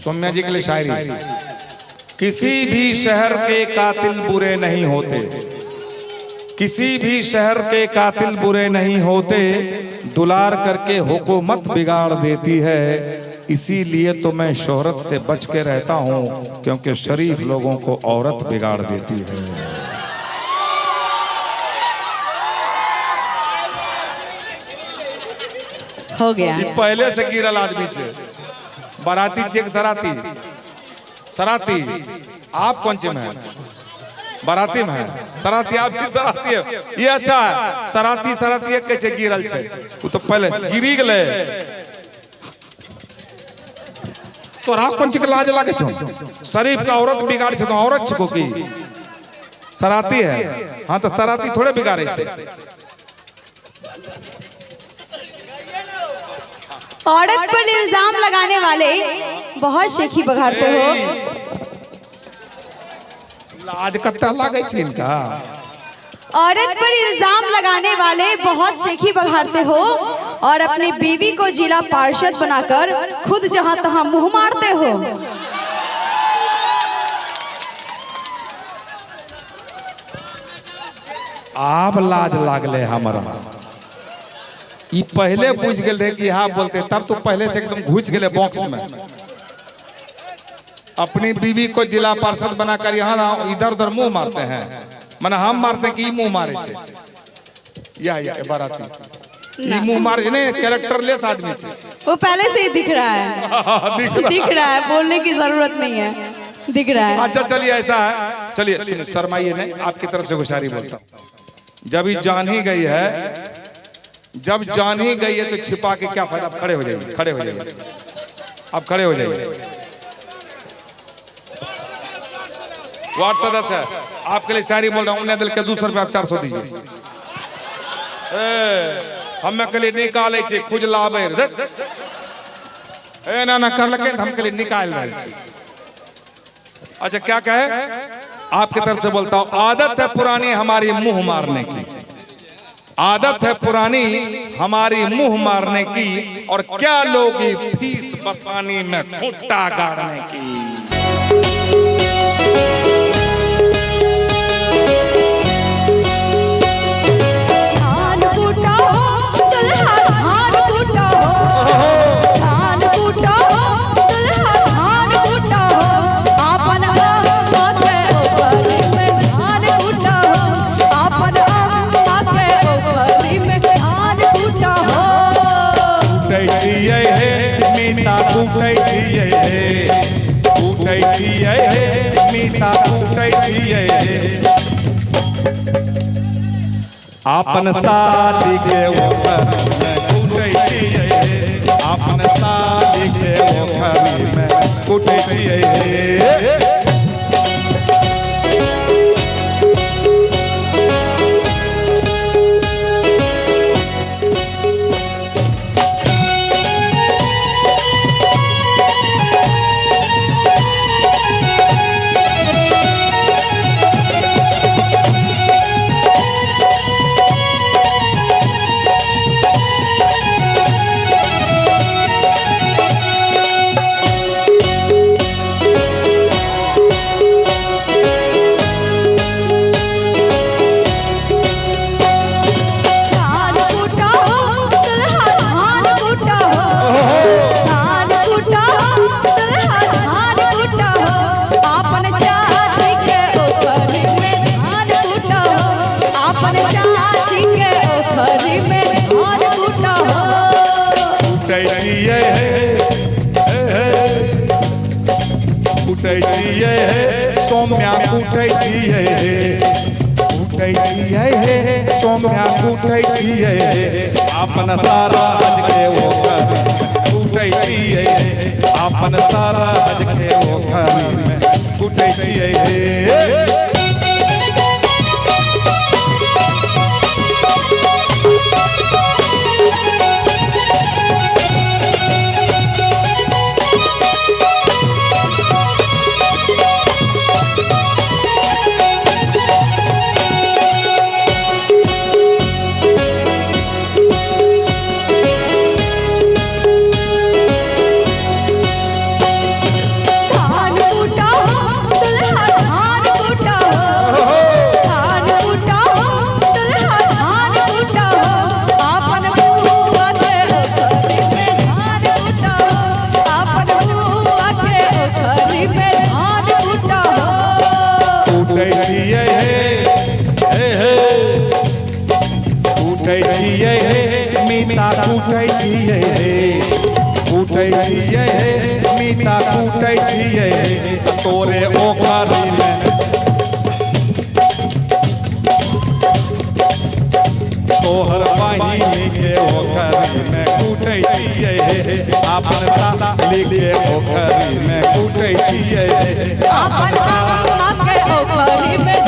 सौम्या जी के लिए शायरी। किसी भी शहर के कातिल बुरे नहीं होते, किसी भी शहर के कातिल बुरे नहीं होते, दुलार करके हुकूमत बिगाड़ देती है। इसीलिए तो मैं शोहरत से बच के रहता हूं, क्योंकि शरीफ लोगों को औरत बिगाड़ देती है। हो गया। पहले से गिरल आदमी छे, बाराती छे, सराती सराती। आप कौन चे में है? बाराती में है। सराती आप भी सराती है, ये अच्छा है। सराती सराती एक कैसे गिरल छे, वो तो पहले गिरी गले। तो रात कौन चिक लाज लागे छो? शरीफ का औरत बिगाड़ छे तो औरत छको की सराती है। हाँ तो सराती थोड़े बिगाड़े छे। औरत पर इल्जाम लगाने वाले बहुत शेखी बघाड़ते हो। लाज कत्ता लागे छे इनका। औरत पर इल्जाम लगाने वाले बहुत शेखी बघाड़ते हो और अपनी बीवी को जिला पार्षद बनाकर खुद जहां तहां मुंह मारते हो। आप लाज लागले हमारा। ये पहले बुझ गए थे कि हाँ बोलते, तब तो पहले से एकदम घुस गए बॉक्स में। अपनी बीवी को जिला पार्षद बनाकर यहाँ इधर उधर मुंह मारते हैं। माने हम मारते हैं कि मुंह मारे से या बाराती ये मुंह मारे ने कैरेक्टरलेस आदमी से। वो पहले से ही दिख रहा है। दिख रहा है, बोलने की जरूरत नहीं है, दिख रहा है। अच्छा चलिए ऐसा है, चलिए शर्माइए नहीं, आपकी तरफ से गुजारी बोलता हूँ। जब ही जान ही गई है, जब जान ही गई है तो छिपा के क्या फायदा। आप खड़े हो जाइए, खड़े हो जाइए, आप खड़े हो जाइए। वार्ड सदस्य है, आपके लिए शायरी बोल रहा हूँ। उन्हें दिल के 200 रुपये आप 400 दीजिए। हम के लिए निकाले छे खुजला बेर ना कर लगे, हम के लिए निकाल रहे छे। अच्छा क्या कहे? आपकी तरफ से बोलता हूँ। आदत है पुरानी हमारी मुंह मारने की, आदत है पुरानी हमारी मुंह मारने की, और क्या लोगी फीस बतानी में खुट्टा गाड़ने की। आपन शादी के ओखर में कुटै छियै, आपन शादी के ओखर में कुटै छियै। सौम्या कूटै छियै, कूटै छियै, सौम्या कूटै छियै। अपन सारा हज के ओखर कूटै छियै, अपन सारा हज के ओखर में कूटै छियै। कूटै छियै कूटै छियै मीता कूटै छियै तोरे ओखरी में तोहर बहिनी के ओखरी में कूटै छियै अपन साली के ओखरी में कूटै छियै अपन अम्मा के ओखरी में